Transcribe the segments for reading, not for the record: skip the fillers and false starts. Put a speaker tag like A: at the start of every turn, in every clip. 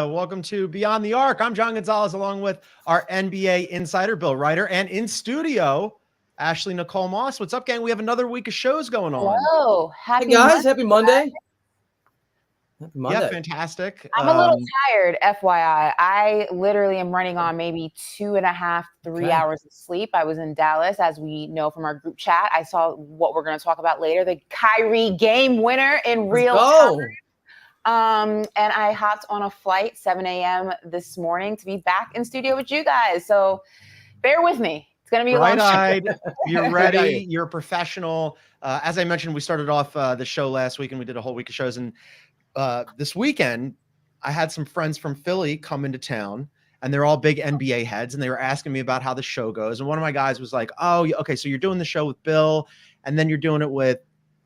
A: Welcome to Beyond the Arc. I'm John Gonzalez, along with our NBA insider, Bill Ryder, and in studio, Ashley Nicole Moss. What's up, gang? We have another week of shows going on.
B: Hello.
C: Hey, guys. Happy Monday.
A: Happy Monday. Yeah, fantastic.
B: I'm a little tired, FYI. I literally am running on maybe 2.5, 3 hours of sleep. I was in Dallas, as we know from our group chat. I saw what we're going to talk about later, the Kyrie game winner in real time. And I hopped on a flight 7 a.m. this morning to be back in studio with you guys. So bear with me. It's going to be a long show.
A: You're ready. You're a professional. As I mentioned, we started off the show last week and we did a whole week of shows. And this weekend, I had some friends from Philly come into town, and they're all big NBA heads, and they were asking me about how the show goes. And one of my guys was like, "Oh, okay, so you're doing the show with Bill, and then you're doing it with,"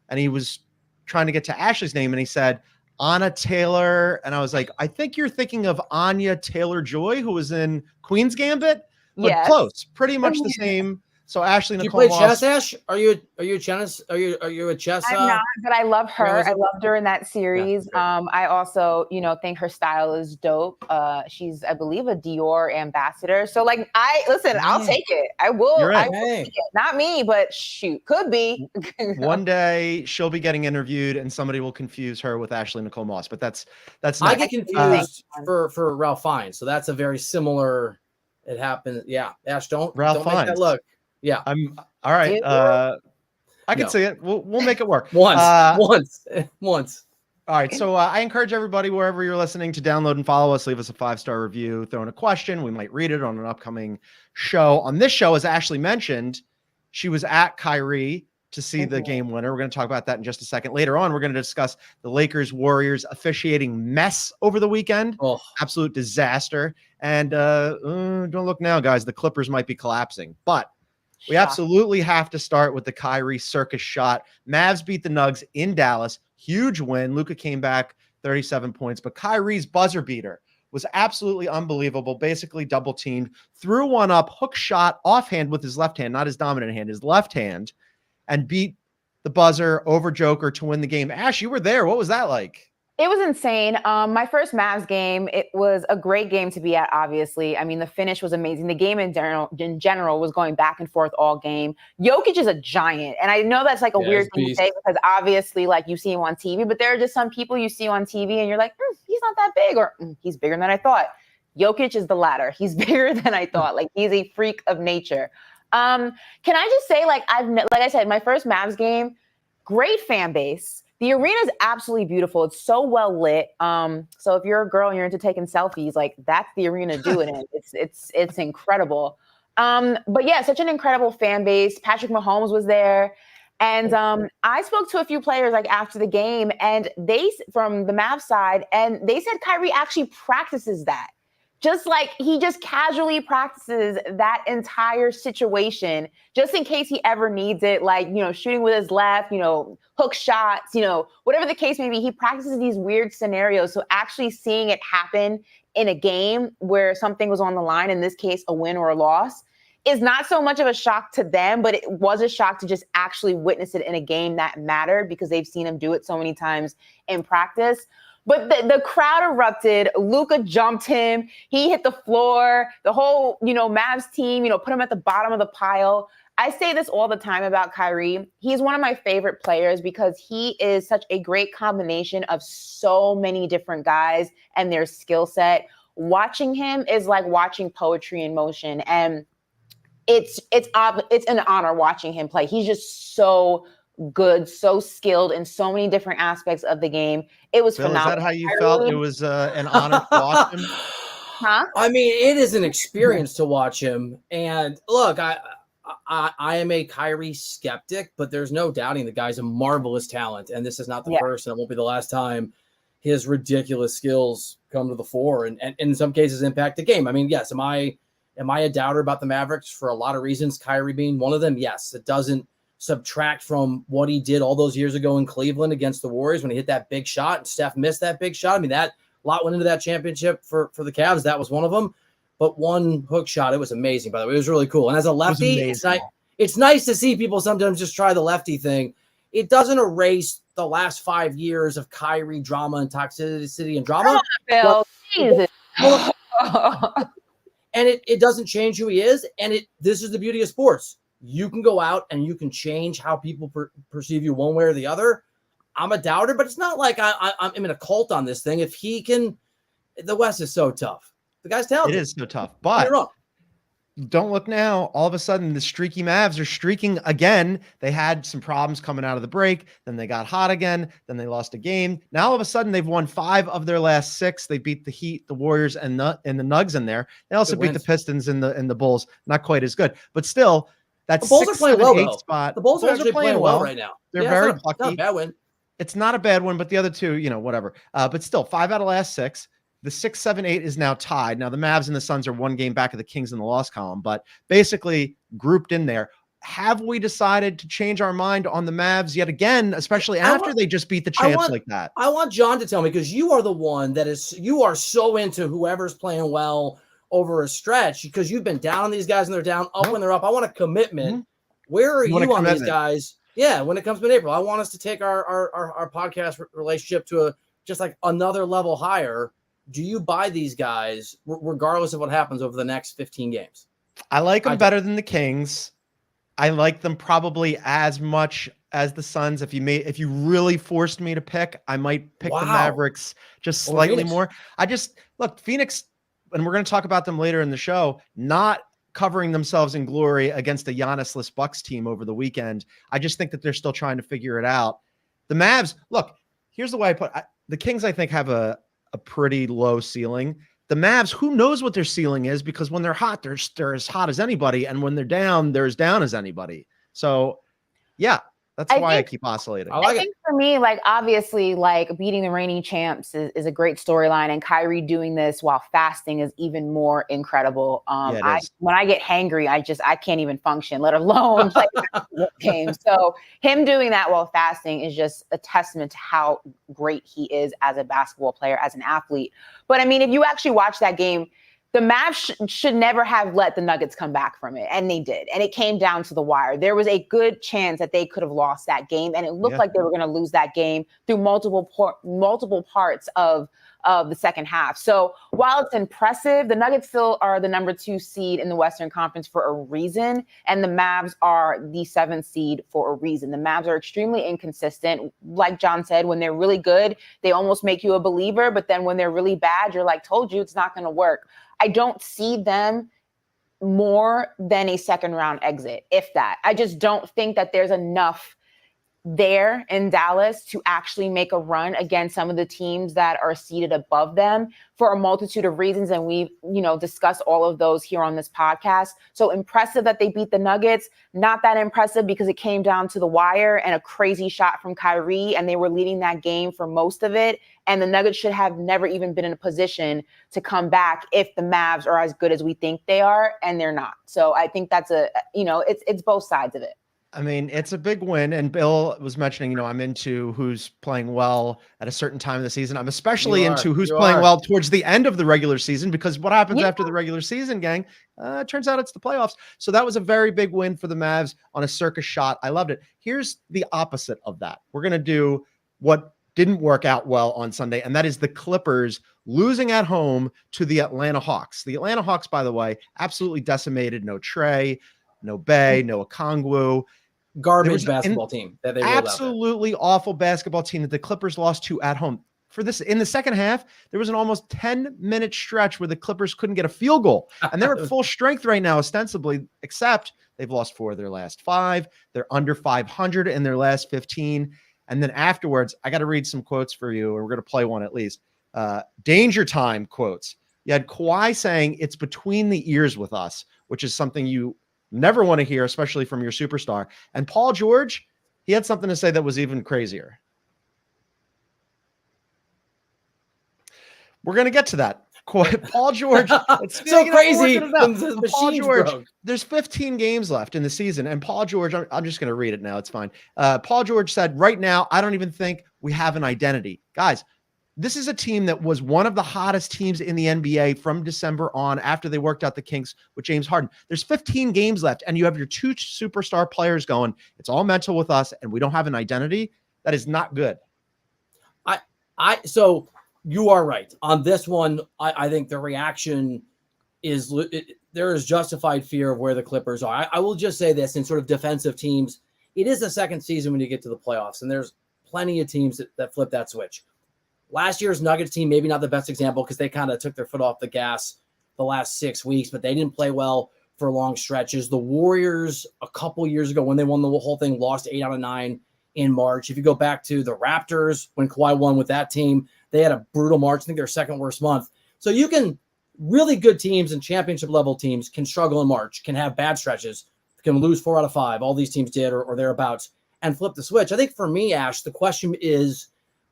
A: and he was trying to get to Ashley's name, and he said, "Anna Taylor." And I was like, "I think you're thinking of Anya Taylor-Joy, who was in Queen's Gambit." But yes, close, pretty much the same. So Ashley Nicole
C: Moss. You play
A: chess,
C: Ash? Are you a chess? Are you a chess?
B: I'm not, but I love her. I loved her in that series. Yeah, I also, think her style is dope. She's, I believe, a Dior ambassador. So I'll take it. I will. I will take it. Not me, but shoot, could be.
A: One day she'll be getting interviewed, and somebody will confuse her with Ashley Nicole Moss. But that's.
C: I get confused for Ralph Fiennes. So that's a very similar. It happened. Yeah, Ash, don't make that look. Yeah,
A: I'm all right. I can see it. We'll make it work.
C: Once.
A: All right. So I encourage everybody, wherever you're listening, to download and follow us. Leave us a 5-star review. Throw in a question. We might read it on an upcoming show. On this show, as Ashley mentioned, she was at Kyrie to see the game winner. We're going to talk about that in just a second. Later on, we're going to discuss the Lakers-Warriors officiating mess over the weekend. Absolute disaster. And don't look now, guys. The Clippers might be collapsing. But we absolutely have to start with the Kyrie circus shot. Mavs beat the Nugs in Dallas. Huge win. Luka came back 37 points. But Kyrie's buzzer beater was absolutely unbelievable. Basically double teamed. Threw one up, hook shot offhand with his left hand, not his dominant hand, his left hand, and beat the buzzer over Joker to win the game. Ash, you were there. What was that like?
B: It was insane. My first Mavs game, it was a great game to be at, obviously. I mean, the finish was amazing. The game in general was going back and forth all game. Jokic is a giant. And I know that's like a weird thing to say because obviously you see him on TV, but there are just some people you see on TV and you're like, he's not that big, or he's bigger than I thought. Jokic is the latter. He's bigger than I thought. He's a freak of nature. Can I just say, like I said, my first Mavs game, great fan base. The arena is absolutely beautiful. It's so well lit. So if you're a girl and you're into taking selfies, that's the arena to do it in. It's incredible. But yeah, such an incredible fan base. Patrick Mahomes was there. And I spoke to a few players after the game, and they from the Mavs side, and they said Kyrie actually practices that. He just casually practices that entire situation just in case he ever needs it, shooting with his left, hook shots, whatever the case may be. He practices these weird scenarios. So actually seeing it happen in a game where something was on the line, in this case, a win or a loss, is not so much of a shock to them, but it was a shock to just actually witness it in a game that mattered because they've seen him do it so many times in practice. But the crowd erupted. Luka jumped him. He hit the floor. The whole, Mavs team, put him at the bottom of the pile. I say this all the time about Kyrie. He's one of my favorite players because he is such a great combination of so many different guys and their skill set. Watching him is like watching poetry in motion. And it's an honor watching him play. He's just so good, so skilled in so many different aspects of the game. It was phenomenal.
A: Is that how you felt? It was an honor to watch him?
B: Huh?
C: I mean, it is an experience to watch him. And look, I am a Kyrie skeptic, but there's no doubting the guy's a marvelous talent. And this is not the first, and it won't be the last time his ridiculous skills come to the fore and in some cases impact the game. I mean, yes, am I a doubter about the Mavericks for a lot of reasons, Kyrie being one of them? Yes, it doesn't subtract from what he did all those years ago in Cleveland against the Warriors when he hit that big shot and Steph missed that big shot. I mean, that lot went into that championship for the Cavs. That was one of them. But one hook shot, it was amazing, by the way. It was really cool. And as a lefty, it's nice to see people sometimes just try the lefty thing. It doesn't erase the last 5 years of Kyrie drama and toxicity and
B: Come
C: drama.
B: on, Phil. Jesus.
C: And it doesn't change who he is. And this is the beauty of sports. You can go out and you can change how people perceive you one way or the other. I'm a doubter, but it's not like I'm in a cult on this thing. If he can, the West is so tough. The guy's talented.
A: It is so tough, but don't look now. All of a sudden, the streaky Mavs are streaking again. They had some problems coming out of the break. Then they got hot again. Then they lost a game. Now, all of a sudden, they've won 5 of their last 6. They beat the Heat, the Warriors, and the Nugs in there. They also beat the Pistons and the Bulls. Not quite as good, but still, that's
C: the Bulls are playing well,
A: 8 spot.
C: The Bulls are actually playing well right now.
A: They're very lucky.
C: Not a bad win.
A: It's not a bad one, but the other 2, whatever. But still, 5 out of the last 6. The 6, 7, 8 is now tied. Now the Mavs and the Suns are 1 game back of the Kings in the loss column, but basically grouped in there. Have we decided to change our mind on the Mavs yet again, especially after they just beat the champs like that?
C: I want John to tell me, because you are the one you are so into whoever's playing well over a stretch, because you've been down on these guys and they're down, up when they're up. I want a commitment. Where are you on these guys? Yeah, when it comes to April, I want us to take our podcast relationship to just like another level higher. Do you buy these guys regardless of what happens over the next 15 games?
A: I like them better than the Kings. I like them probably as much as the Suns. If you really forced me to pick, I might pick the Mavericks just slightly more. Look, Phoenix, and we're going to talk about them later in the show, not covering themselves in glory against a Giannis-less Bucks team over the weekend. I just think that they're still trying to figure it out. The Mavs, look, here's the way I put it. The Kings, I think, have a pretty low ceiling. The Mavs, who knows what their ceiling is, because when they're hot, they're as hot as anybody. And when they're down, they're as down as anybody. So yeah, that's why I keep oscillating.
B: I think for me, like, obviously, like, beating the reigning champs is a great storyline, and Kyrie doing this while fasting is even more incredible. When I get hangry, I can't even function, let alone play games. So him doing that while fasting is just a testament to how great he is as a basketball player, as an athlete. But I mean, if you actually watch that game, the Mavs should never have let the Nuggets come back from it, and they did. And it came down to the wire. There was a good chance that they could have lost that game, and it looked like they were going to lose that game through multiple parts of the second half. So while it's impressive, the Nuggets still are the number 2 seed in the Western Conference for a reason, and the Mavs are the 7th seed for a reason. The Mavs are extremely inconsistent. Like John said, when they're really good, they almost make you a believer, but then when they're really bad, you're like, told you it's not going to work. I don't see them more than a second round exit, if that. I just don't think that there's enough there in Dallas to actually make a run against some of the teams that are seated above them for a multitude of reasons. And we've, discussed all of those here on this podcast. So impressive that they beat the Nuggets. Not that impressive because it came down to the wire and a crazy shot from Kyrie, and they were leading that game for most of it. And the Nuggets should have never even been in a position to come back if the Mavs are as good as we think they are, and they're not. So I think that's it's both sides of it.
A: I mean, it's a big win. And Bill was mentioning, I'm into who's playing well at a certain time of the season. I'm especially into who's playing well towards the end of the regular season, because what happens after the regular season, gang, it turns out it's the playoffs. So that was a very big win for the Mavs on a circus shot. I loved it. Here's the opposite of that. We're going to do what didn't work out well on Sunday, and that is the Clippers losing at home to the Atlanta Hawks. The Atlanta Hawks, by the way, absolutely decimated. No Trey, no Bay, no Okongwu.
C: Garbage basketball team that they rolled
A: absolutely awful basketball team that the Clippers lost to at home. For this, in the second half, there was an almost 10-minute stretch where the Clippers couldn't get a field goal, and they're at full strength right now, ostensibly, except they've lost 4 of their last 5. They're under 500 in their last 15. And then afterwards, I got to read some quotes for you, and we're going to play one at least. Danger time quotes. You had Kawhi saying, "It's between the ears with us," which is something you never want to hear, especially from your superstar. And Paul George, he had something to say that was even crazier. We're going to get to that. Paul George, it's
C: so crazy.
A: Paul George, there's 15 games left in the season, and Paul George, I'm just going to read it now. It's fine. Paul George said, "Right now, I don't even think we have an identity." Guys, this is a team that was one of the hottest teams in the NBA from December on, after they worked out the kinks with James Harden. There's 15 games left, and you have your 2 superstar players going, "It's all mental with us, and we don't have an identity." That is not good.
C: So you are right on this one. I think the reaction is there is justified fear of where the Clippers are. I will just say this in sort of defensive teams, it is the second season when you get to the playoffs, and there's plenty of teams that flip that switch. Last year's Nuggets team, maybe not the best example because they kind of took their foot off the gas the last 6 weeks, but they didn't play well for long stretches. The Warriors a couple years ago when they won the whole thing, lost 8 out of 9 in March. If you go back to the Raptors, when Kawhi won with that team, they had a brutal March. I think their second worst month. So you can really good teams and championship level teams can struggle in March, can have bad stretches, can lose 4 out of 5. All these teams did or thereabouts and flip the switch. I think for me, Ash, the question is,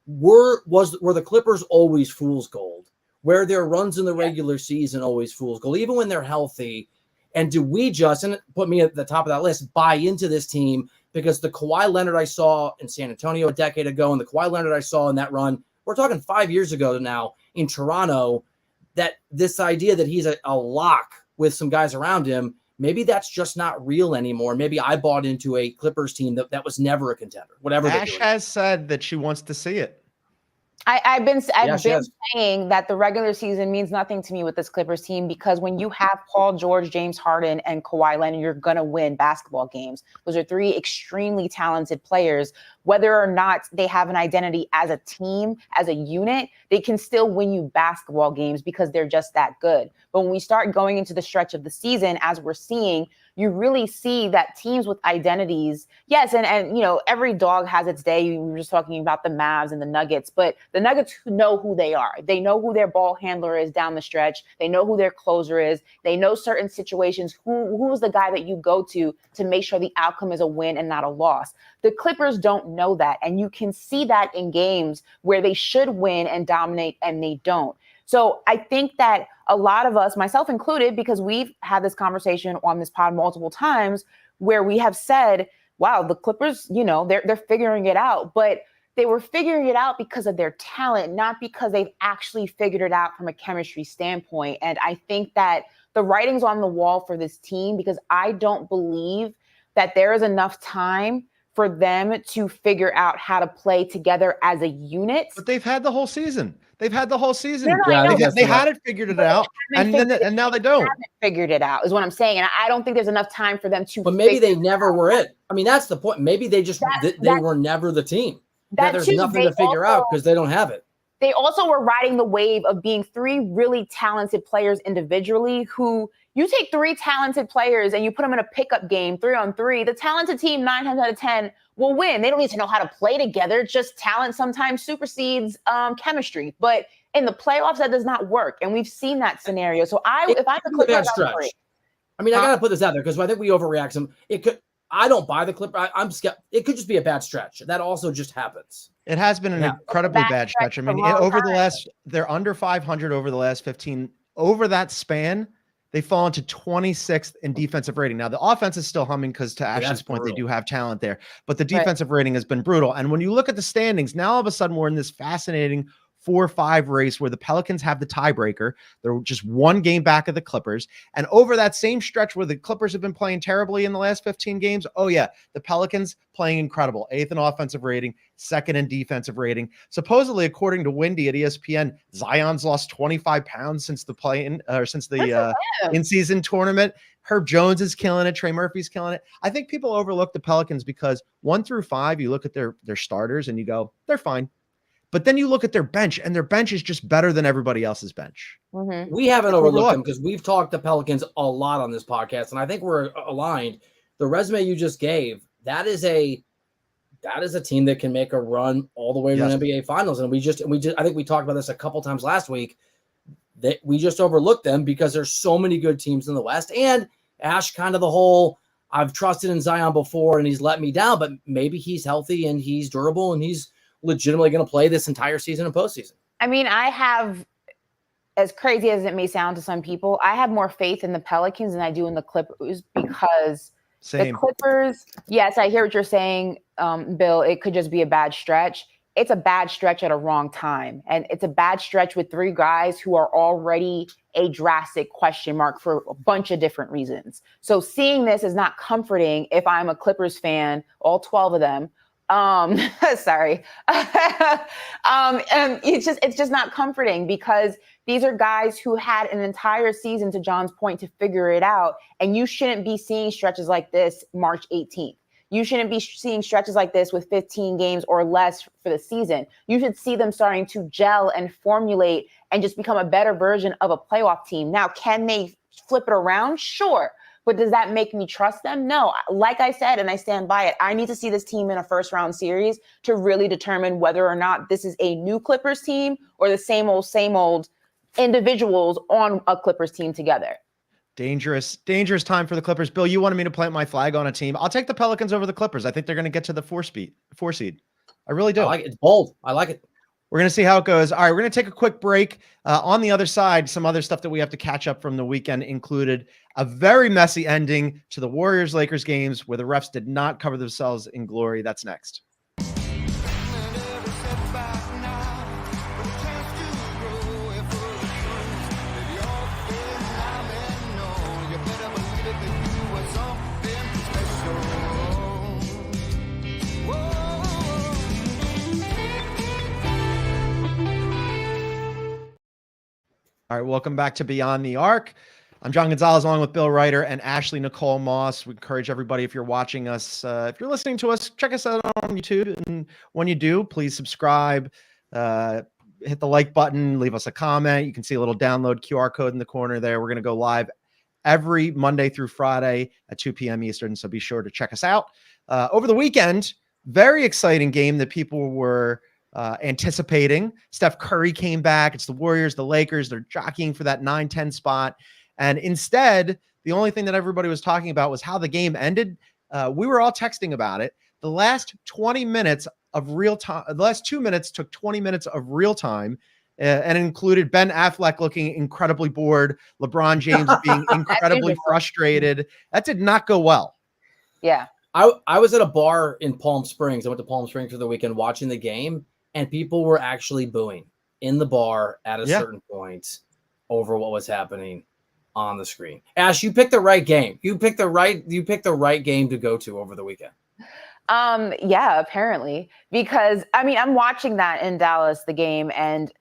C: were the Clippers always fool's gold? Where their runs in the regular season always fool's gold, even when they're healthy? And do we just, and put me at the top of that list, buy into this team? Because the Kawhi Leonard I saw in San Antonio a decade ago and the Kawhi Leonard I saw in that run, we're talking 5 years ago now in Toronto, that this idea that he's a lock with some guys around him, maybe that's just not real anymore. Maybe I bought into a Clippers team that was never a contender, whatever.
A: Ash has said that she wants to see it.
B: I've been saying that the regular season means nothing to me with this Clippers team because when you have Paul George, James Harden, and Kawhi Leonard, you're going to win basketball games. Those are 3 extremely talented players. Whether or not they have an identity as a team, as a unit, they can still win you basketball games because they're just that good. But when we start going into the stretch of the season, as we're seeing, you really see that teams with identities, yes, and you know, every dog has its day. We were just talking about the Mavs and the Nuggets, but the Nuggets know who they are. They know who their ball handler is down the stretch. They know who their closer is. They know certain situations, who's the guy that you go to make sure the outcome is a win and not a loss. The Clippers don't know that, and you can see that in games where they should win and dominate and they don't. So I think that a lot of us, myself included, because we've had this conversation on this pod multiple times where we have said, wow, the Clippers, you know, they're figuring it out, but they were figuring it out because of their talent, not because they've actually figured it out from a chemistry standpoint. And I think that the writing's on the wall for this team because I don't believe that there is enough time for them to figure out how to play together as a unit.
A: But they've had the whole season. They had it figured out, and now they don't.
B: Haven't figured it out is what I'm saying, and I don't think there's enough time for them to.
C: But maybe they never were it. I mean, that's the point. Maybe they just they were never the team. That there's nothing to figure out because they don't have it.
B: They also were riding the wave of being 3 really talented players individually who you take 3 talented players and you put them in a pickup game 3-on-3. The talented team 9 times out of 10 will win. They don't need to know how to play together. Just talent sometimes supersedes chemistry. But in the playoffs, that does not work. And we've seen that scenario. So if I'm the Clippers,
C: I mean, I got to put this out there because I think we overreact some. I don't buy the Clippers. I'm skeptical. It could just be a bad stretch. That also just happens.
A: It has been an incredibly bad stretch. I mean, they're under 500 over the last 15. Over that span, they've fallen to 26th in defensive rating. Now, the offense is still humming because, to Ashley's point, they do have talent there. But the defensive rating has been brutal. And when you look at the standings, now all of a sudden we're in this fascinating 4-5 race where the Pelicans have the tiebreaker. They're just 1 game back of the Clippers. And over that same stretch where the Clippers have been playing terribly in the last 15 games, oh yeah, the Pelicans playing incredible. 8th in offensive rating, 2nd in defensive rating. Supposedly, according to Wendy at ESPN, Zion's lost 25 pounds since the in-season tournament. Herb Jones is killing it. Trey Murphy's killing it. I think people overlook the Pelicans because 1 through 5, you look at their starters and you go, they're fine. But then you look at their bench, and their bench is just better than everybody else's bench.
B: Mm-hmm.
C: We haven't overlooked them because we've talked the Pelicans a lot on this podcast, and I think we're aligned. The resume you just gave, that is a team that can make a run all the way to the NBA Finals. And we just I think we talked about this a couple times last week. That we just overlooked them because there's so many good teams in the West. And Ash, kind of the whole, I've trusted in Zion before, and he's let me down, but maybe he's healthy and he's durable and he's legitimately going to play this entire season and postseason.
B: I mean, I have, as crazy as it may sound to some people, I have more faith in the Pelicans than I do in the Clippers because the Clippers, yes, I hear what you're saying, Bill. It could just be a bad stretch. It's a bad stretch at a wrong time. And it's a bad stretch with 3 guys who are already a drastic question mark for a bunch of different reasons. So seeing this is not comforting if I'm a Clippers fan, all 12 of them. Sorry. And it's just not comforting because these are guys who had an entire season, to John's point, to figure it out. And you shouldn't be seeing stretches like this March 18th. You shouldn't be seeing stretches like this with 15 games or less for the season. You should see them starting to gel and formulate and just become a better version of a playoff team. Now, can they flip it around? Sure. But does that make me trust them? No. Like I said, and I stand by it, I need to see this team in a first-round series to really determine whether or not this is a new Clippers team or the same old individuals on a Clippers team together.
A: Dangerous time for the Clippers. Bill, you wanted me to plant my flag on a team. I'll take the Pelicans over the Clippers. I think they're going to get to the four seed. I really do.
C: I like it. It's bold. I like it.
A: We're going to see how it goes. All right, we're going to take a quick break. On the other side, some other stuff that we have to catch up from the weekend included a very messy ending to the Warriors-Lakers games where the refs did not cover themselves in glory. That's next. All right, welcome back to Beyond the Arc. I'm John Gonzalez along with Bill Ryder and Ashley Nicole Moss. We encourage everybody, if you're watching us, if you're listening to us, check us out on YouTube. And when you do, please subscribe, hit the like button, leave us a comment. You can see a little download QR code in the corner there. We're going to go live every Monday through Friday at 2 p.m. Eastern, so be sure to check us out. Over the weekend, very exciting game that people were anticipating. Steph Curry came back. It's the Warriors, the Lakers. They're jockeying for that 9-10 spot. And instead, the only thing that everybody was talking about was how the game ended. We were all texting about it. The last 20 minutes of real time, the last 2 minutes took 20 minutes of real time and included Ben Affleck looking incredibly bored, LeBron James being incredibly frustrated. That did not go well.
B: Yeah.
C: I was at a bar in Palm Springs. I went to Palm Springs for the weekend watching the game, and people were actually booing in the bar at a certain point over what was happening on the screen. Ash, you picked the right game. You picked the right game to go to over the weekend.
B: Yeah, apparently. Because I'm watching that in Dallas, the game, and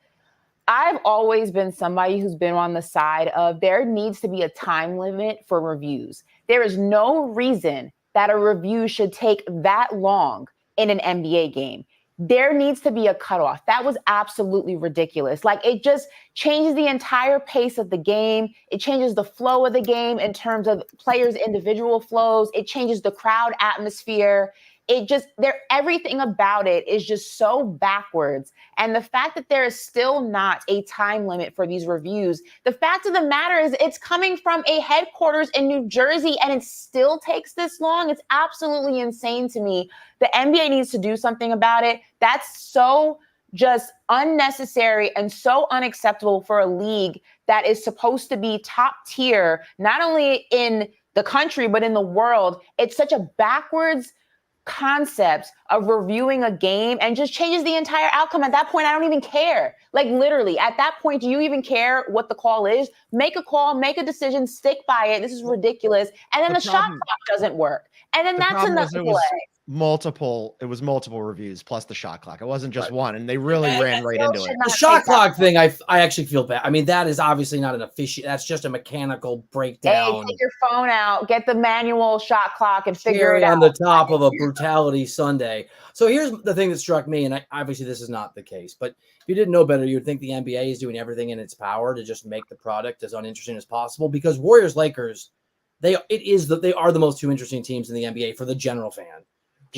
B: I've always been somebody who's been on the side of there needs to be a time limit for reviews. There is no reason that a review should take that long in an NBA game. There needs to be a cutoff. That was absolutely ridiculous. Like, it just changes the entire pace of the game. It changes the flow of the game in terms of players' individual flows. It changes the crowd atmosphere. Everything about it is just so backwards. And the fact that there is still not a time limit for these reviews, the fact of the matter is it's coming from a headquarters in New Jersey and it still takes this long. It's absolutely insane to me. The NBA needs to do something about it. That's so just unnecessary and so unacceptable for a league that is supposed to be top tier, not only in the country, but in the world. It's such a backwards concept of reviewing a game and just changes the entire outcome. At that point, I don't even care. Like, literally, at that point, do you even care what the call is? Make a call, make a decision, stick by it. This is ridiculous. And then the shot clock doesn't work. And then that's another delay.
A: It was multiple reviews plus the shot clock. It wasn't just one, and they really ran right into it.
C: The shot clock thing, I actually feel bad. I mean, that is obviously not an official. That's just a mechanical breakdown.
B: Hey, take your phone out, get the manual shot clock, and figure it out.
C: On the top of a brutality Sunday. So here's the thing that struck me, and obviously this is not the case, but if you didn't know better, you would think the NBA is doing everything in its power to just make the product as uninteresting as possible, because Warriors Lakers, they are the most two interesting teams in the NBA for the general fan.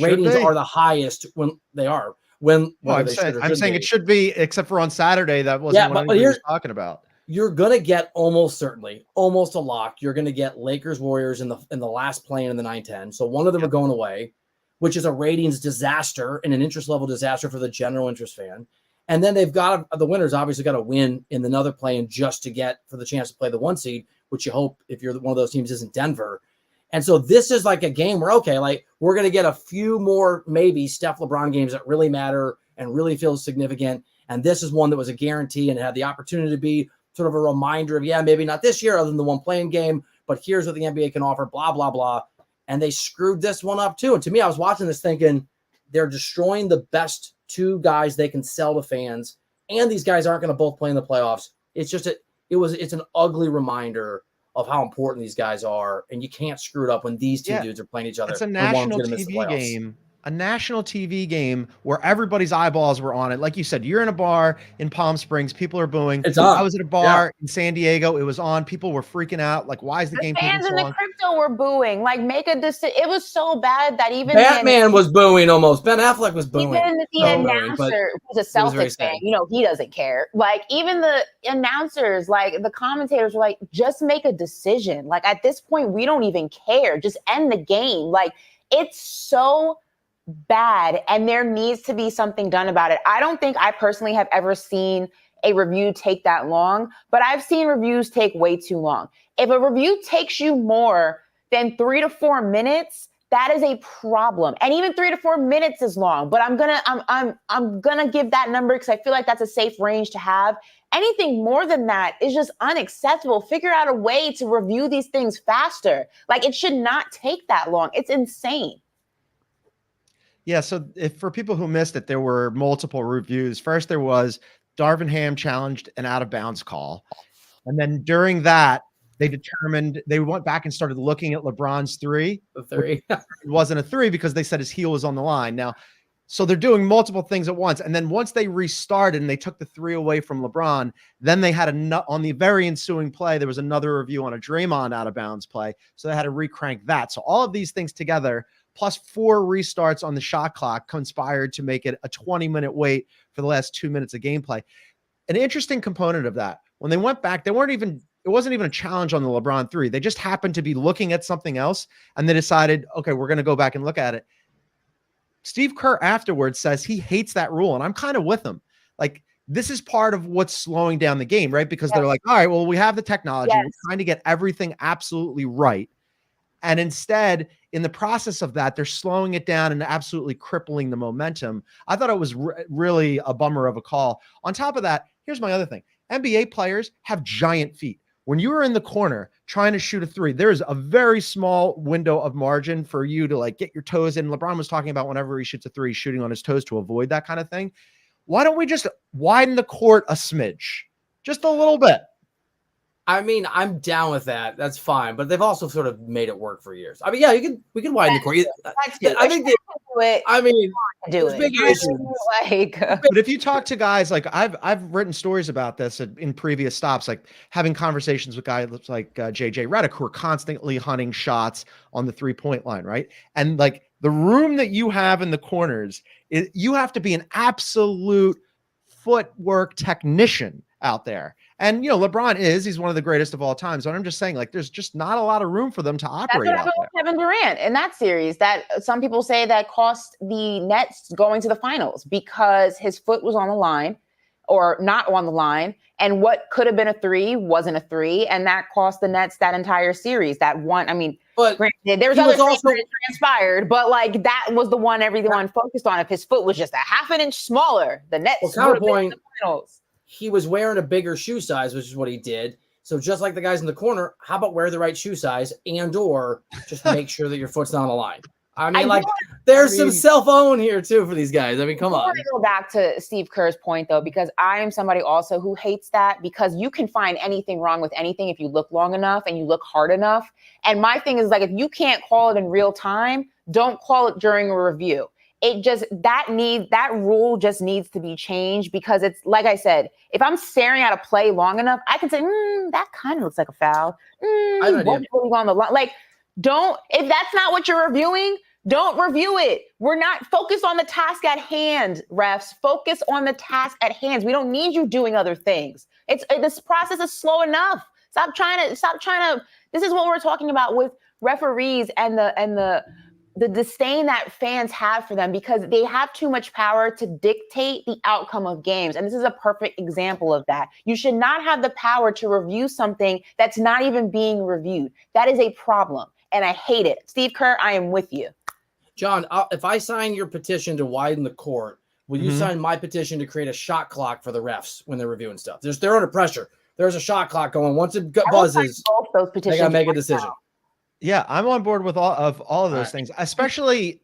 C: Ratings are the highest when they are. I'm
A: saying it should be, except for on Saturday. That wasn't what anybody was talking about.
C: You're gonna get almost a lock. You're gonna get Lakers Warriors in the last play in the 9-10. So one of them are going away, which is a ratings disaster and an interest level disaster for the general interest fan. And then they've got the winners obviously got to win in another play and just to get for the chance to play the 1 seed, which you hope if you're one of those teams isn't Denver. And so this is like a game where, okay, like we're going to get a few more maybe Steph LeBron games that really matter and really feel significant. And this is one that was a guarantee and had the opportunity to be sort of a reminder of, maybe not this year other than the one playing game, but here's what the NBA can offer, blah, blah, blah. And they screwed this one up too. And to me, I was watching this thinking, they're destroying the best two guys they can sell to fans, and these guys aren't going to both play in the playoffs. It's just it's an ugly reminder of how important these guys are, and you can't screw it up when these two dudes are playing each other.
A: It's a national TV game. A national TV game where everybody's eyeballs were on it. Like you said, you're in a bar in Palm Springs. People are booing.
C: It's on.
A: I was at a bar in San Diego. It was on. People were freaking out. Like, why is the game taking so long?
B: Fans in the crypto were booing. Like, make a decision. It was so bad that even
C: Batman was booing almost. Ben Affleck was booing.
B: Even the announcer, who's a Celtics fan, he doesn't care. Like, even the announcers, like the commentators were like, just make a decision. Like, at this point, we don't even care. Just end the game. Like, it's so bad, and there needs to be something done about it. I don't think I personally have ever seen a review take that long, but I've seen reviews take way too long. If a review takes you more than 3 to 4 minutes, that is a problem. And even 3 to 4 minutes is long, but I'm gonna give that number because I feel like that's a safe range to have. Anything more than that is just unacceptable. Figure out a way to review these things faster. Like, it should not take that long. It's insane.
A: Yeah, so if for people who missed it, there were multiple reviews. First, there was Darvin Ham challenged an out-of-bounds call. And then during that, they went back and started looking at LeBron's three.
C: The three.
A: It wasn't a three because they said his heel was on the line. Now, so they're doing multiple things at once. And then once they restarted and they took the three away from LeBron, then they had on the very ensuing play, there was another review on a Draymond out-of-bounds play. So they had to recrank that. So all of these things together, plus 4 restarts on the shot clock, conspired to make it a 20-minute wait for the last 2 minutes of gameplay. An interesting component of that, when they went back, it wasn't even a challenge on the LeBron three. They just happened to be looking at something else, and they decided, okay, we're going to go back and look at it. Steve Kerr afterwards says he hates that rule, and I'm kind of with him. Like, this is part of what's slowing down the game, right? Because they're like, all right, well, we have the technology. We're trying to get everything absolutely right. And instead, in the process of that, they're slowing it down and absolutely crippling the momentum. I thought it was really a bummer of a call. On top of that, here's my other thing. NBA players have giant feet. When you are in the corner trying to shoot a three, there is a very small window of margin for you to like get your toes in. LeBron was talking about whenever he shoots a three, shooting on his toes to avoid that kind of thing. Why don't we just widen the court a smidge? Just a little bit.
C: I mean, I'm down with that. That's fine. But they've also sort of made it work for years. I mean, yeah, we can widen the court. I think there's big issues.
A: But if you talk to guys, like I've written stories about this in previous stops, like having conversations with guys like JJ Redick, who are constantly hunting shots on the 3-point line, right? And like the room that you have in the corners, you have to be an absolute footwork technician out there. And, LeBron he's one of the greatest of all time. So I'm just saying, like, there's just not a lot of room for them to operate out there.
B: Kevin Durant in that series that some people say that cost the Nets going to the finals because his foot was on the line or not on the line. And what could have been a three wasn't a three. And that cost the Nets that entire series. That one, I mean, but granted, there was other things that transpired, but like that was the one everyone focused on. If his foot was just a half an inch smaller, the Nets would have been in the finals.
C: He was wearing a bigger shoe size, which is what he did. So just like the guys in the corner, how about wear the right shoe size or just make sure that your foot's not on the line? I mean, there's some self-own here too for these guys. I mean, come on. I want to
B: go back to Steve Kerr's point though, because I am somebody also who hates that because you can find anything wrong with anything if you look long enough and you look hard enough. And my thing is like, if you can't call it in real time, don't call it during a review. That rule just needs to be changed because it's like I said, if I'm staring at a play long enough, I can say, that kind of looks like a foul. On the line. Like, if that's not what you're reviewing, don't review it. We're not focused on the task at hand, refs. Focus on the task at hand. We don't need you doing other things. This process is slow enough. Stop trying to. This is what we're talking about with referees and the disdain that fans have for them because they have too much power to dictate the outcome of games. And this is a perfect example of that. You should not have the power to review something that's not even being reviewed. That is a problem. And I hate it. Steve Kerr, I am with you.
C: John, if I sign your petition to widen the court, will you sign my petition to create a shot clock for the refs when they're reviewing stuff? They're under pressure. There's a shot clock going. Once it buzzes,
B: both those petitions
C: they got to make a decision.
A: Yeah, I'm on board with all of
C: All
A: those
C: right.
A: things, especially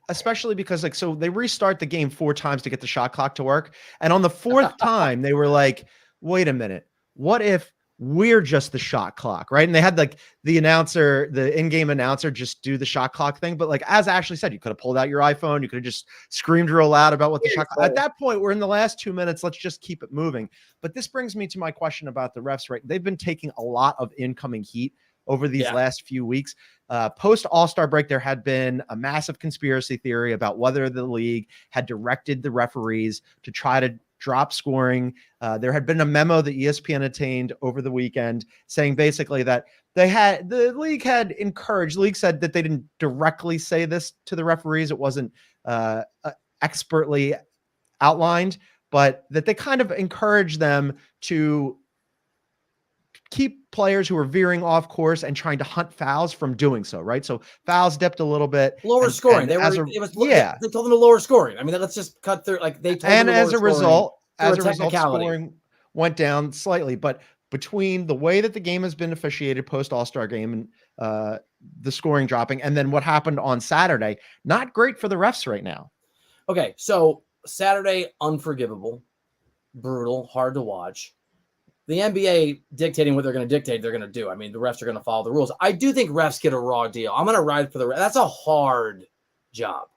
A: because like so they restart the game 4 times to get the shot clock to work, and on the 4th time they were like, "Wait a minute, what if we're just the shot clock?" Right? And they had like the in-game announcer, just do the shot clock thing. But like as Ashley said, you could have pulled out your iPhone, you could have just screamed real loud about what the shot clock. At that point, we're in the last 2 minutes. Let's just keep it moving. But this brings me to my question about the refs. Right? They've been taking a lot of incoming heat over these last few weeks. Post All-Star break, there had been a massive conspiracy theory about whether the league had directed the referees to try to drop scoring. There had been a memo that ESPN obtained over the weekend saying basically that the league said that they didn't directly say this to the referees. It wasn't expertly outlined, but that they kind of encouraged them to keep players who are veering off course and trying to hunt fouls from doing so, right? So fouls dipped a little bit.
C: Lower scoring. They told them to lower scoring. I mean, let's just cut through. Like they told them to
A: as a result, scoring went down slightly. But between the way that the game has been officiated post All-Star game and the scoring dropping, and then what happened on Saturday, not great for the refs right now.
C: Okay, so Saturday, unforgivable, brutal, hard to watch. The NBA dictating what they're going to dictate, they're going to do. I mean, the refs are going to follow the rules. I do think refs get a raw deal. I'm going to ride for the refs. That's a hard job.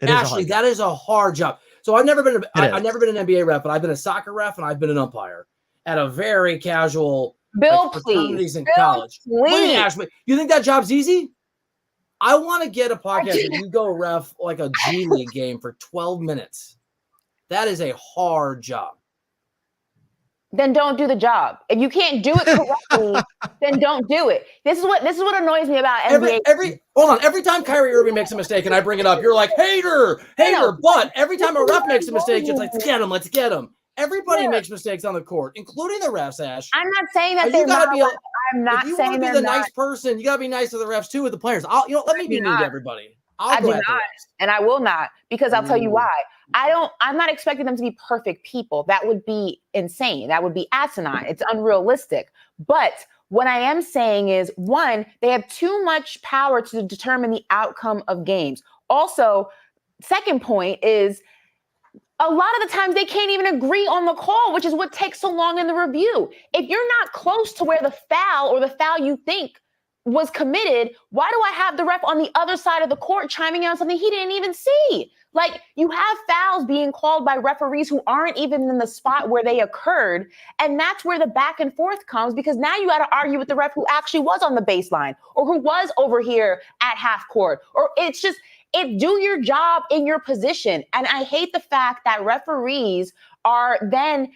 C: Ashley, that is a hard job. So I've never been an NBA ref, but I've been a soccer ref and I've been an umpire at a very casual fraternities in college. Wait, Ashley, you think that job's easy? I want to get a podcast where you go ref like a G League game for 12 minutes. That is a hard job.
B: Then don't do the job. If you can't do it correctly, then don't do it. This is what annoys me about NBA.
C: Every time Kyrie Irving makes a mistake and I bring it up, you're like, hater. But every time a ref makes a mistake, it's like, let's get him. Everybody makes mistakes on the court, including the refs, Ash.
B: I'm not saying that they're not. I'm not saying they're
C: not. If you want to be the nice person, you got to be nice to the refs too with the players. Let me be mean to everybody.
B: I do not, and I will not, because I'll tell you why. I'm not expecting them to be perfect people. That would be insane. That would be asinine. It's unrealistic. But what I am saying is, one, they have too much power to determine the outcome of games. Also, second point is, a lot of the times they can't even agree on the call, which is what takes so long in the review. If you're not close to where the foul or the foul you think was committed, why do I have the ref on the other side of the court chiming in on something he didn't even see? Like, you have fouls being called by referees who aren't even in the spot where they occurred. And that's where the back and forth comes, because now you got to argue with the ref who actually was on the baseline or who was over here at half court. Or do your job in your position. And I hate the fact that referees are then,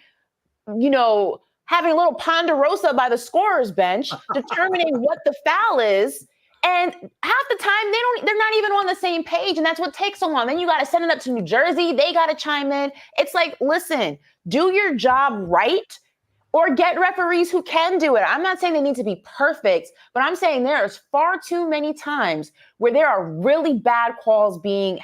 B: having a little ponderosa by the scorer's bench, determining what the foul is. And half the time they're not even on the same page. And that's what takes so long. Then you got to send it up to New Jersey. They got to chime in. It's like, listen, do your job right, or get referees who can do it. I'm not saying they need to be perfect, but I'm saying there's far too many times where there are really bad calls being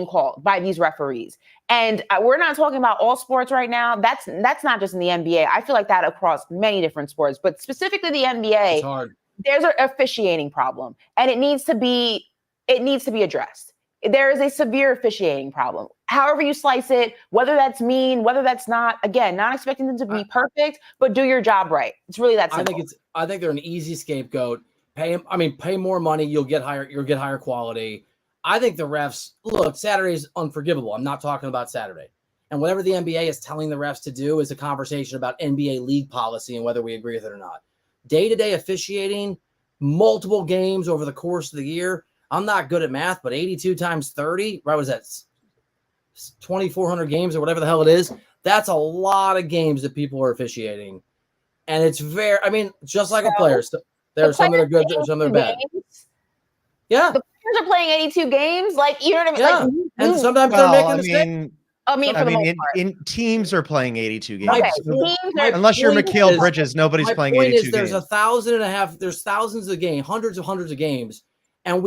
B: called by these referees. And we're not talking about all sports right now. That's not just in the NBA. I feel like that across many different sports, but specifically the NBA,
C: it's hard.
B: There's an officiating problem, and it needs to be addressed. There is a severe officiating problem. However you slice it, whether that's mean, whether that's not, again, not expecting them to be perfect, but do your job right. It's really that simple.
C: I think they're an easy scapegoat. Pay more money, you'll get higher quality. I think the refs, look, Saturday's unforgivable. I'm not talking about Saturday. And whatever the NBA is telling the refs to do is a conversation about NBA league policy and whether we agree with it or not. Day-to-day officiating, multiple games over the course of the year. I'm not good at math, but 82 times 30, right? What is that? 2,400 games or whatever the hell it is. That's a lot of games that people are officiating. And it's just like a player. There are some that are good, some that are bad. Yeah.
B: The players are playing 82 games. Like, you know what I mean?
C: Yeah. And sometimes they're making mistakes.
A: Teams are playing 82 games.
B: Okay.
A: Unless you're Mikal Bridges, nobody's playing 82 games.
C: There's thousands of games, hundreds of games. And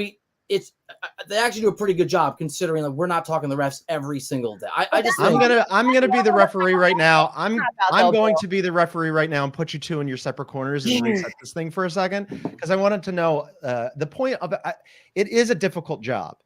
C: they actually do a pretty good job considering that we're not talking the refs every single day.
A: I'm gonna be the referee right now. I'm going to be the referee right now and put you two in your separate corners and reset this thing for a second, because I wanted to know the point of it. It is a difficult job,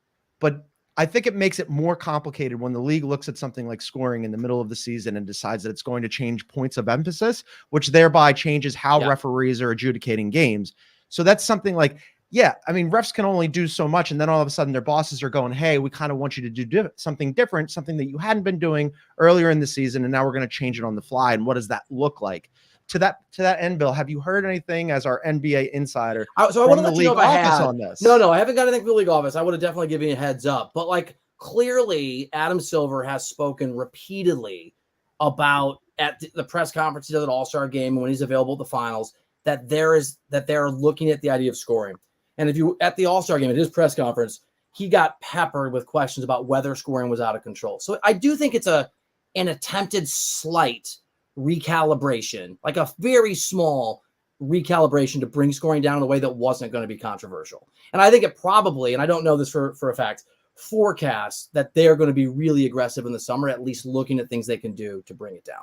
A: but I think it makes it more complicated when the league looks at something like scoring in the middle of the season and decides that it's going to change points of emphasis, which thereby changes how referees are adjudicating games. So that's something like, yeah, I mean, refs can only do so much, and then all of a sudden their bosses are going, hey, we kind of want you to do something different, something that you hadn't been doing earlier in the season, and now we're going to change it on the fly. And what does that look like? To that end, Bill, have you heard anything as our NBA insider
C: so I want to let you know if I have
A: on this?
C: No, I haven't got anything from the league office. I would have definitely given you a heads up. But like clearly, Adam Silver has spoken repeatedly about at the press conference at the All-Star game when he's available at the finals that they're looking at the idea of scoring. And if you at the All-Star game at his press conference, he got peppered with questions about whether scoring was out of control. So I do think it's an attempted slight recalibration, like a very small recalibration to bring scoring down in a way that wasn't going to be controversial. And I think it probably, and I don't know this for a fact, forecasts that they're going to be really aggressive in the summer, at least looking at things they can do to bring it down.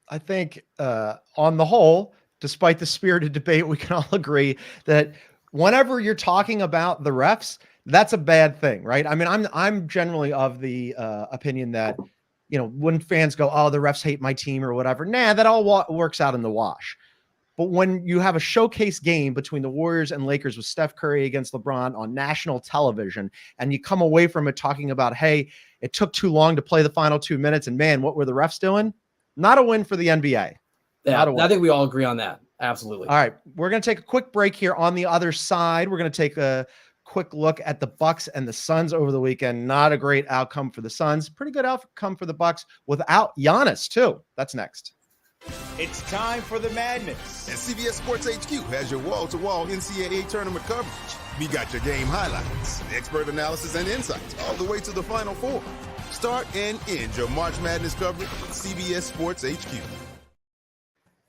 A: I think on the whole, despite the spirited debate, we can all agree that whenever you're talking about the refs, that's a bad thing, right? I mean, I'm generally of the opinion that, you know, when fans go, oh, the refs hate my team or whatever, that all works out in the wash. But when you have a showcase game between the Warriors and Lakers with Steph Curry against LeBron on national television, and you come away from it talking about, hey, it took too long to play the final 2 minutes, and man, what were the refs doing? Not a win for the NBA.
C: Yeah, I think we all agree on that. Absolutely.
A: All right, we're going to take a quick break here. On the other side, we're going to take a quick look at the Bucks and the Suns over the weekend. Not a great outcome for the Suns. Pretty good outcome for the Bucks without Giannis, too. That's next.
D: It's time for the madness.
E: And CBS Sports HQ has your wall-to-wall NCAA tournament coverage. We got your game highlights, expert analysis, and insights all the way to the Final Four. Start and end your March Madness coverage with CBS Sports HQ.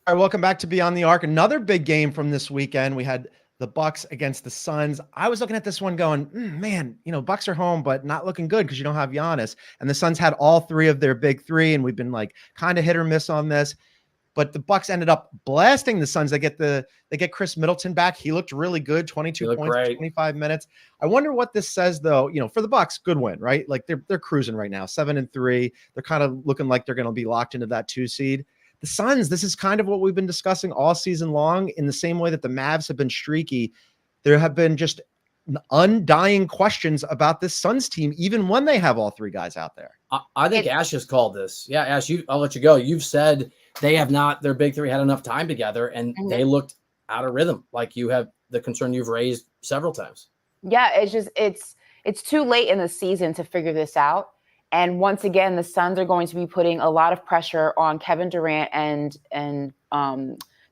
A: All right, welcome back to Beyond the Arc. Another big game from this weekend. We had the Bucks against the Suns. I was looking at this one going, man, you know, Bucks are home, but not looking good because you don't have Giannis. And the Suns had all three of their big three, and we've been like kind of hit or miss on this. But the Bucks ended up blasting the Suns. They get Chris Middleton back. He looked really good, 22 points, 25 minutes. I wonder what this says, though. You know, for the Bucks, good win, right? Like they're cruising right now, 7-3. They're kind of looking like they're going to be locked into that 2 seed. The Suns, this is kind of what we've been discussing all season long. In the same way that the Mavs have been streaky, there have been just undying questions about this Suns team, even when they have all three guys out there.
C: I think Ash has called this. Yeah, Ash, I'll let you go. You've said they have not, their big three had enough time together, and they looked out of rhythm, like you have the concern you've raised several times.
B: Yeah, it's too late in the season to figure this out. And once again, the Suns are going to be putting a lot of pressure on Kevin Durant and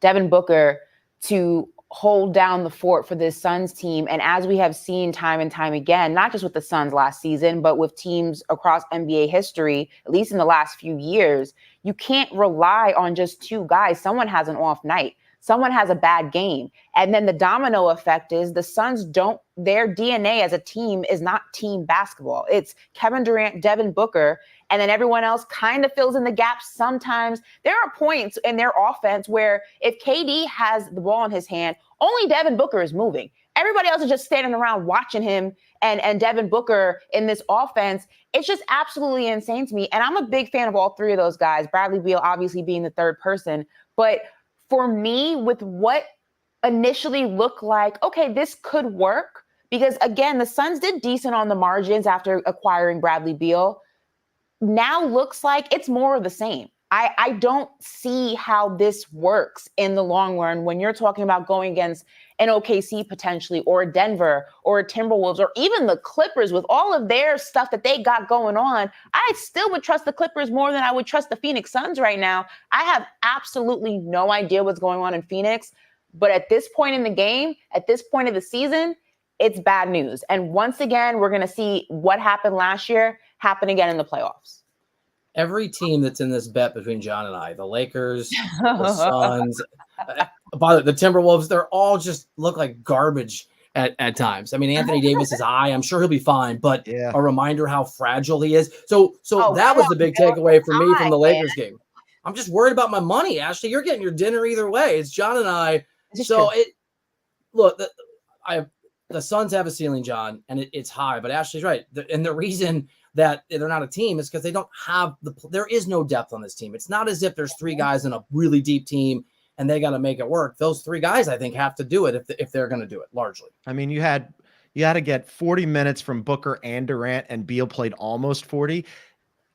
B: Devin Booker to hold down the fort for this Suns team. And as we have seen time and time again, not just with the Suns last season, but with teams across NBA history, at least in the last few years, you can't rely on just two guys. Someone has an off night. Someone has a bad game. And then the domino effect is the Suns their DNA as a team is not team basketball. It's Kevin Durant, Devin Booker, and then everyone else kind of fills in the gaps. Sometimes there are points in their offense where if KD has the ball in his hand, only Devin Booker is moving. Everybody else is just standing around watching him and Devin Booker in this offense. It's just absolutely insane to me. And I'm a big fan of all three of those guys, Bradley Beal obviously being the third person. But for me, with what initially looked like, okay, this could work, because again, the Suns did decent on the margins after acquiring Bradley Beal. Now looks like it's more of the same. I don't see how this works in the long run when you're talking about going against an OKC potentially, or a Denver, or a Timberwolves, or even the Clippers with all of their stuff that they got going on. I still would trust the Clippers more than I would trust the Phoenix Suns right now. I have absolutely no idea what's going on in Phoenix, but at this point in the game, at this point of the season, it's bad news. And once again, we're going to see what happened last year happen again in the playoffs.
C: Every team that's in this bet between John and I, the Lakers, the Suns, by the Timberwolves, they're all just look like garbage at times. I mean, Anthony Davis is high. I'm sure he'll be fine, but
A: Yeah.
C: a reminder how fragile he is. So that was the big takeaway for me from the Lakers game. I'm just worried about my money, Ashley. You're getting your dinner either way. It's John and I. So the Suns have a ceiling, John, and it's high. But Ashley's right, and the reason that they're not a team is because they don't have there is no depth on this team. It's not as if there's three guys in a really deep team and they got to make it work. Those three guys, I think, have to do it if they're going to do it largely.
A: I mean, you had to get 40 minutes from Booker and Durant, and Beal played almost 40.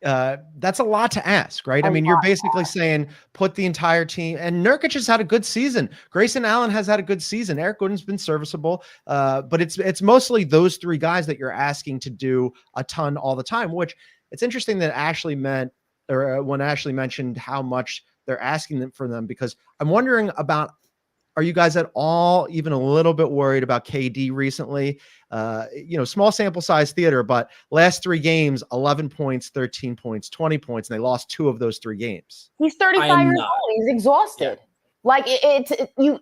A: That's a lot to ask, right? I mean, you're basically saying put the entire team, and Nurkic has had a good season. Grayson Allen has had a good season. Eric Gordon's been serviceable, but it's mostly those three guys that you're asking to do a ton all the time, which it's interesting that Ashley meant, or when Ashley mentioned how much they're asking them for them, because I'm wondering about, are you guys at all even a little bit worried about KD recently? Small sample size theater, but last 3 games, 11 points, 13 points, 20 points, and they lost 2 of those 3 games.
B: He's 35 years old. He's exhausted. Yeah. Like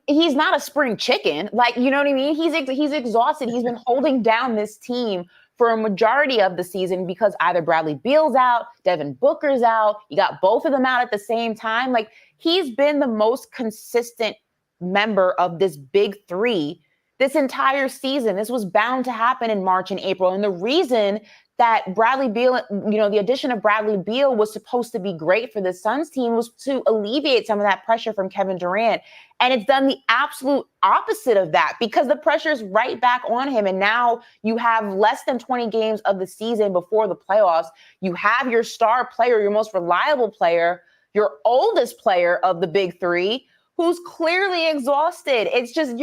B: he's not a spring chicken. Like, you know what I mean? He's exhausted. He's been holding down this team for a majority of the season because either Bradley Beal's out, Devin Booker's out. You got both of them out at the same time. Like, he's been the most consistent member of this big three this entire season. This was bound to happen in March and April. And the reason that Bradley Beal, the addition of Bradley Beal was supposed to be great for the Suns team was to alleviate some of that pressure from Kevin Durant. And it's done the absolute opposite of that because the pressure is right back on him. And now you have less than 20 games of the season before the playoffs. You have your star player, your most reliable player, your oldest player of the big three, who's clearly exhausted. It's just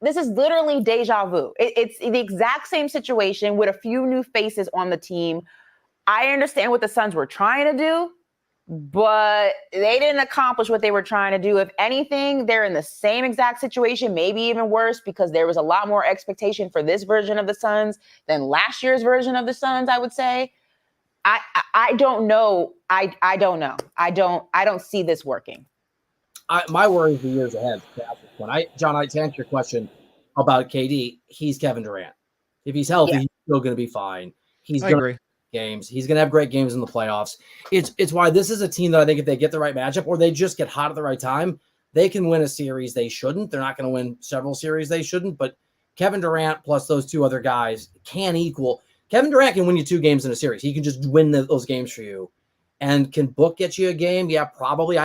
B: this is literally deja vu. It's the exact same situation with a few new faces on the team. I understand what the Suns were trying to do, but they didn't accomplish what they were trying to do. If anything, they're in the same exact situation, maybe even worse, because there was a lot more expectation for this version of the Suns than last year's version of the Suns, I would say. I don't know. I don't know. I don't see this working.
C: My worry is the years ahead. John, to answer your question about KD, he's Kevin Durant. If he's healthy, he's still going to be fine. He's going to win games. He's going to have great games in the playoffs. It's why this is a team that I think if they get the right matchup or they just get hot at the right time, they can win a series they shouldn't. They're not going to win several series they shouldn't, but Kevin Durant plus those 2 other guys can equal. Kevin Durant can win you 2 games in a series. He can just win those games for you. And can Book get you a game? Yeah, probably.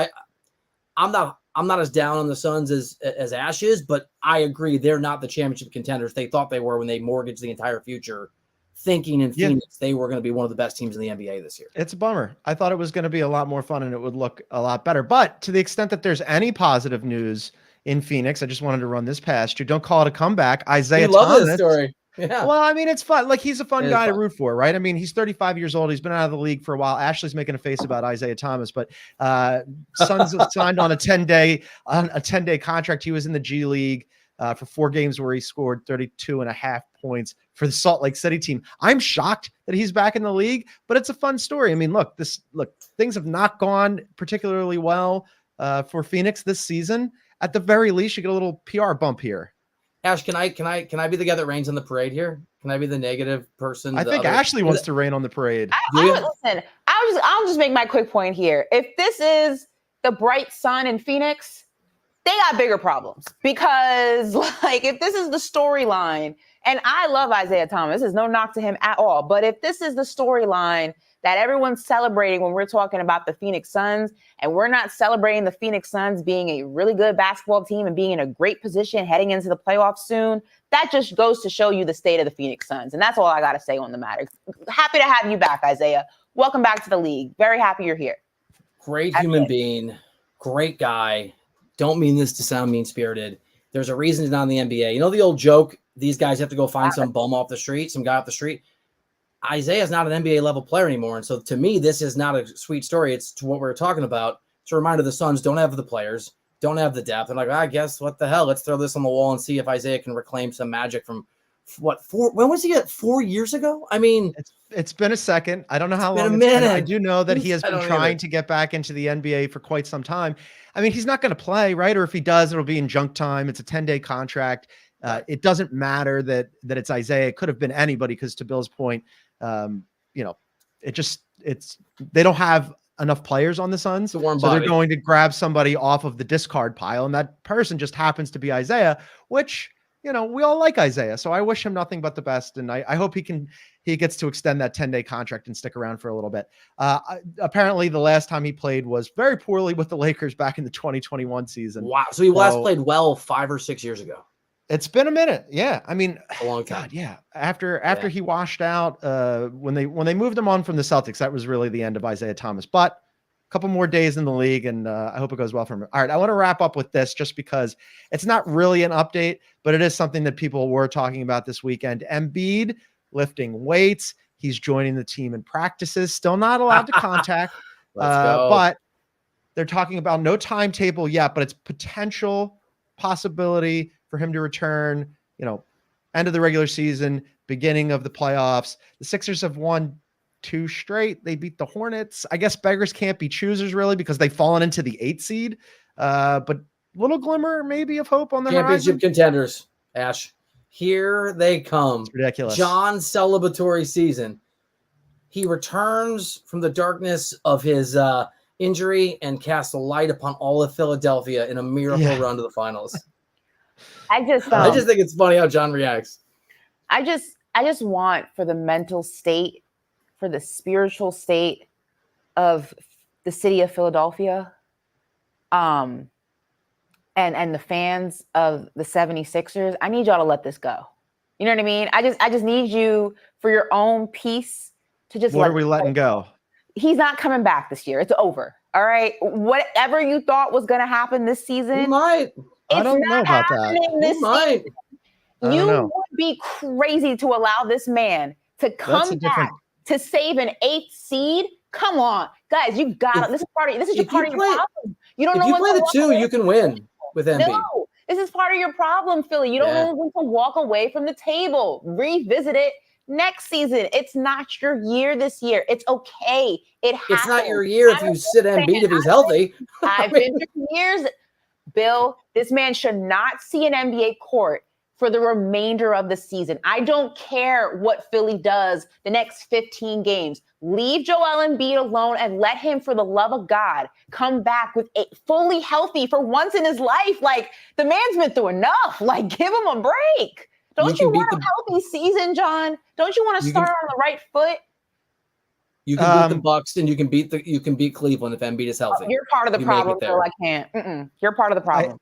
C: I'm not as down on the Suns as Ash is, but I agree they're not the championship contenders they thought they were when they mortgaged the entire future, thinking in Phoenix they were going to be one of the best teams in the NBA this year.
A: It's a bummer. I thought it was going to be a lot more fun and it would look a lot better. But to the extent that there's any positive news in Phoenix, I just wanted to run this past you. Don't call it a comeback. Isaiah Thomas.
C: Love this story. Yeah.
A: Well, I mean, it's fun. Like, he's a fun guy to root for, right? I mean, he's 35 years old. He's been out of the league for a while. Ashley's making a face about Isaiah Thomas, but Suns signed on a 10-day contract. He was in the G League for 4 games where he scored 32.5 points for the Salt Lake City team. I'm shocked that he's back in the league, but it's a fun story. I mean, look, things have not gone particularly well for Phoenix this season. At the very least, you get a little PR bump here.
C: Ash, can I be the guy that rains on the parade here? Can I be the negative person?
A: I think Ashley wants to rain on the parade.
B: Listen, I'll just make my quick point here. If this is the bright sun in Phoenix, they got bigger problems because, like, if this is the storyline, and I love Isaiah Thomas, there's no knock to him at all. But if this is the storyline that everyone's celebrating when we're talking about the Phoenix Suns, and we're not celebrating the Phoenix Suns being a really good basketball team and being in a great position heading into the playoffs soon, that just goes to show you the state of the Phoenix Suns. And that's all I got to say on the matter. Happy to have you back, Isaiah. Welcome back to the league. Very happy you're here.
C: Great human being. Great guy. Don't mean this to sound mean-spirited. There's a reason he's not in the NBA. You know the old joke, these guys have to go find some bum off the street, some guy off the street? Isaiah's not an NBA level player anymore. And so to me, this is not a sweet story. It's to what we were talking about. It's a reminder the Suns don't have the players, don't have the depth. And like, I guess what the hell? Let's throw this on the wall and see if Isaiah can reclaim some magic from when was he at 4 years ago? I mean,
A: it's been a second. I don't know how long.
C: It's been a minute.
A: I do know that he has been trying to get back into the NBA for quite some time. I mean, he's not going to play, right? Or if he does, it'll be in junk time. It's a 10-day contract. It doesn't matter that it's Isaiah. It could have been anybody, because to Bill's point, they don't have enough players on the Suns. So they're going to grab somebody off of the discard pile, and that person just happens to be Isaiah, which, we all like Isaiah. So I wish him nothing but the best. And I hope he gets to extend that 10-day contract and stick around for a little bit. Apparently the last time he played was very poorly with the Lakers back in the 2021 season.
C: Wow. So he last played well 5 or 6 years ago.
A: It's been a minute. Yeah. I mean,
C: a long time.
A: God, yeah. After he washed out, when they moved him on from the Celtics, that was really the end of Isaiah Thomas. But a couple more days in the league, and I hope it goes well for him. All right. I want to wrap up with this, just because it's not really an update, but it is something that people were talking about this weekend. Embiid lifting weights. He's joining the team in practices, still not allowed to contact, but they're talking about no timetable yet, but it's potential possibility for him to return, end of the regular season, beginning of the playoffs. The Sixers have won 2 straight. They beat the Hornets. I guess beggars can't be choosers, really, because they've fallen into the 8th seed. But little glimmer maybe of hope on the
C: championship
A: horizon.
C: Contenders, Ash. Here they come.
A: It's ridiculous.
C: John's celebratory season. He returns from the darkness of his injury and casts a light upon all of Philadelphia in a miracle run to the finals.
B: I just
C: think it's funny how John reacts.
B: I just want, for the mental state, for the spiritual state of the city of Philadelphia, and the fans of the 76ers, I need y'all to let this go. You know what I mean? I just need you, for your own peace, to just
A: what are we letting go?
B: He's not coming back this year. It's over. All right. Whatever you thought was going to happen this season,
C: he might.
A: I don't know about that.
B: You would be crazy to allow this man to come back to save an 8th seed. Come on, guys, you got it. This is your problem. You don't know.
C: If you play the 2, you can win with Embiid.
B: No, this is part of your problem, Philly. You don't know when to walk away from the table. Revisit it next season. It's not your year this year. It's okay. It happens.
C: It's not your year if you sit Embiid if he's healthy.
B: I've been through years, Bill. This man should not see an NBA court for the remainder of the season. I don't care what Philly does the next 15 games. Leave Joel Embiid alone and let him, for the love of God, come back with fully healthy for once in his life. Like, the man's been through enough. Like, give him a break. Don't you want a healthy season, John? Don't you want to start on the right foot?
C: You can beat the Bucks, and you can beat Cleveland if Embiid is healthy.
B: You're part of the problem, Phil. I can't. You're part of the problem.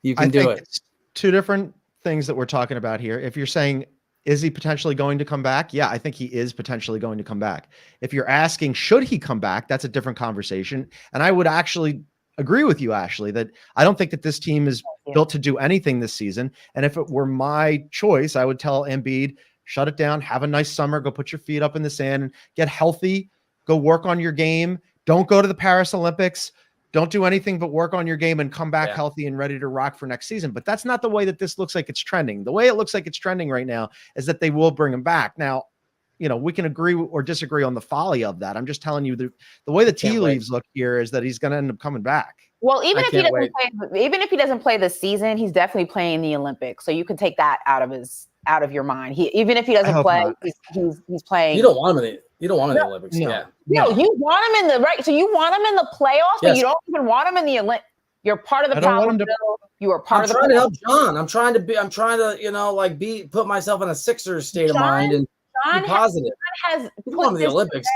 C: You can do it.
A: It's 2 different things that we're talking about here. If you're saying, is he potentially going to come back? Yeah, I think he is potentially going to come back. If you're asking, should he come back? That's a different conversation. And I would actually agree with you, Ashley, that I don't think that this team is built to do anything this season. And if it were my choice, I would tell Embiid, shut it down, have a nice summer, go put your feet up in the sand, get healthy, go work on your game. Don't go to the Paris Olympics. Don't do anything but work on your game and come back healthy and ready to rock for next season. But that's not the way that this looks like it's trending. The way it looks like it's trending right now is that they will bring him back. Now, we can agree or disagree on the folly of that. I'm just telling you the way the tea leaves look here is that he's going to end up coming back.
B: Well, even if he doesn't play this season, he's definitely playing the Olympics. So you can take that out of your mind. Even if he doesn't play, he's playing.
C: You don't want him in the Olympics.
B: No, you want him in the right. So you want him in the playoffs, but you don't even want him in the Olympics. You're part of the problem. You are part of the problem.
C: I'm trying to help John. I'm trying to put myself in a Sixers state of mind and be positive.
B: John has put the Olympics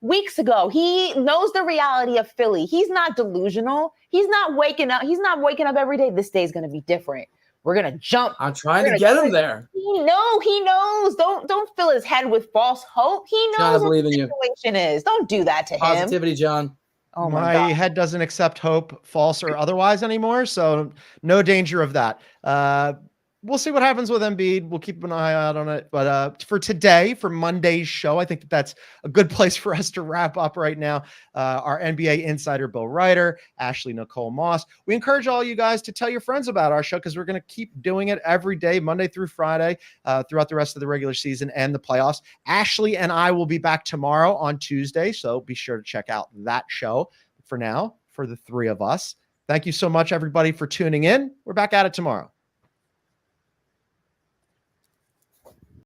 B: weeks ago. He knows the reality of Philly. He's not delusional. He's not waking up. He's not waking up every day. This day is going to be different. We're going to jump.
C: I'm trying to get him there.
B: He knows. Don't fill his head with false hope. He knows
C: John, I believe
B: what the situation is. Don't do that to him.
C: Positivity, John.
A: Oh my head doesn't accept hope, false or otherwise anymore. So no danger of that. We'll see what happens with Embiid. We'll keep an eye out on it. But for today, for Monday's show, I think that's a good place for us to wrap up right now. Our NBA insider, Bill Ryder, Ashley Nicole Moss. We encourage all you guys to tell your friends about our show because we're going to keep doing it every day, Monday through Friday, throughout the rest of the regular season and the playoffs. Ashley and I will be back tomorrow on Tuesday, so be sure to check out that show. For now, for the 3 of us, thank you so much, everybody, for tuning in. We're back at it tomorrow.